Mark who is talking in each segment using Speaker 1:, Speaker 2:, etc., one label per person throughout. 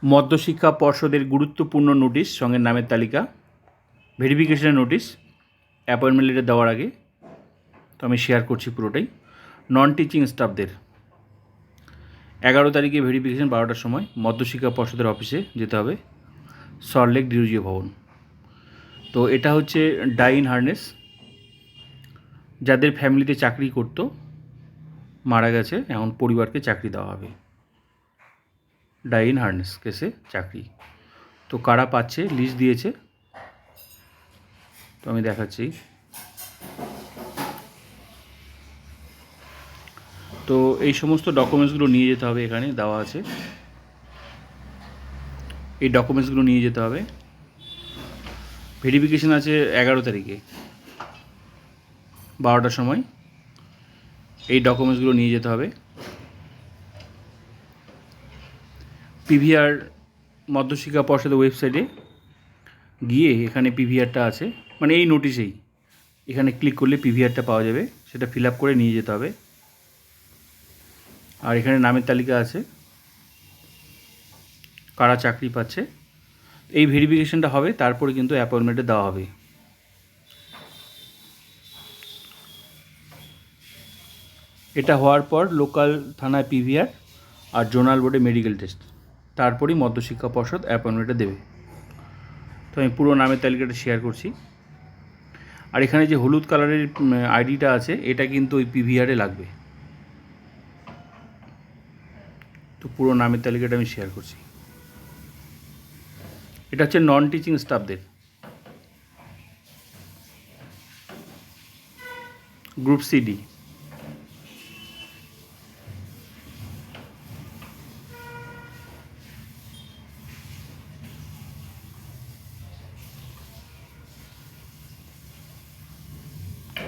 Speaker 1: মধ্যশিক্ষা পর্ষদের গুরুত্বপূর্ণ নোটিশ, সঙ্গে নামের তালিকা, ভেরিফিকেশনের নোটিশ, অ্যাপয়েন্টমেন্ট লেটার দেওয়ার আগে। তো আমি শেয়ার করছি পুরোটাই। নন টিচিং স্টাফদের 11 তারিখে ভেরিফিকেশন 12টার সময় মধ্যশিক্ষা পর্ষদের অফিসে যেতে হবে, সল্টলেক ডিরোজিও ভবন। তো এটা হচ্ছে ডাই ইন হার্নেস, যাদের ফ্যামিলিতে চাকরি করতো, মারা গেছে, এখন পরিবারকে চাকরি দেওয়া হবে। ডাই ইন হার্নেস কেসে চাকরি। তো কারা পাচ্ছে লিস্ট দিয়েছে, তো আমি দেখাচ্ছি। তো এই সমস্ত ডকুমেন্টসগুলো নিয়ে যেতে হবে, এখানে দেওয়া আছে। এই ডকুমেন্টসগুলো নিয়ে যেতে হবে। ভেরিফিকেশন আছে 11 তারিখে 12টার সময়। এই ডকুমেন্টসগুলো নিয়ে যেতে হবে। পিভিআর মধ্যশিক্ষা পর্ষদের ওয়েবসাইটে গিয়ে এখানে পিভিআরটা আছে, মানে এই নোটিশেই এখানে ক্লিক করলে পিভিআরটা পাওয়া যাবে, সেটা ফিল আপ করে নিয়ে যেতে হবে। আর এখানে নামের তালিকা আছে, কারা চাকরি পাচ্ছে। এই ভেরিফিকেশনটা হবে, তারপরে কিন্তু অ্যাপয়েন্টমেন্টে দেওয়া হবে। এটা হওয়ার পর লোকাল থানায় পিভিআর আর জোনাল বোর্ডে মেডিকেল টেস্ট, তারপরেই মধ্যশিক্ষা পর্ষদ অ্যাপয়েন্টমেন্টটা দেবে। তো আমি পুরো নামের তালিকাটা শেয়ার করছি। আর এখানে যে হলুদ কালারের আইডিটা আছে, এটা কিন্তু ওই পিভিআরে লাগবে। তো পুরো নামের তালিকাটা আমি শেয়ার করছি। এটা হচ্ছে নন টিচিং স্টাফদের, গ্রুপ সিডি।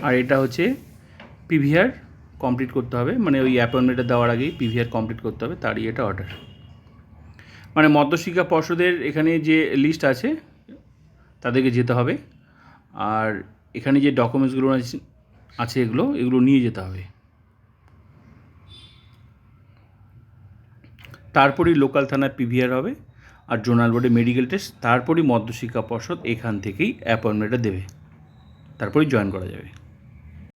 Speaker 1: আর এটা হচ্ছে পিভিআর কমপ্লিট করতে হবে, মানে ওই অ্যাপয়েন্টমেন্টটা দেওয়ার আগেই পিভিআর কমপ্লিট করতে হবে, তারই এটা অর্ডার। মানে মধ্যশিক্ষা পর্ষদের এখানে যে লিস্ট আছে তাদেরকে যেতে হবে, আর এখানে যে ডকুমেন্টসগুলো আছে এগুলো নিয়ে যেতে হবে। তারপরেই লোকাল থানায় পিভিআর হবে আর জোনাল বোর্ডে মেডিকেল টেস্ট, তারপরেই মধ্যশিক্ষা পর্ষদ এখান থেকেই অ্যাপয়েন্টমেন্টটা দেবে, তারপরেই জয়েন করা যাবে।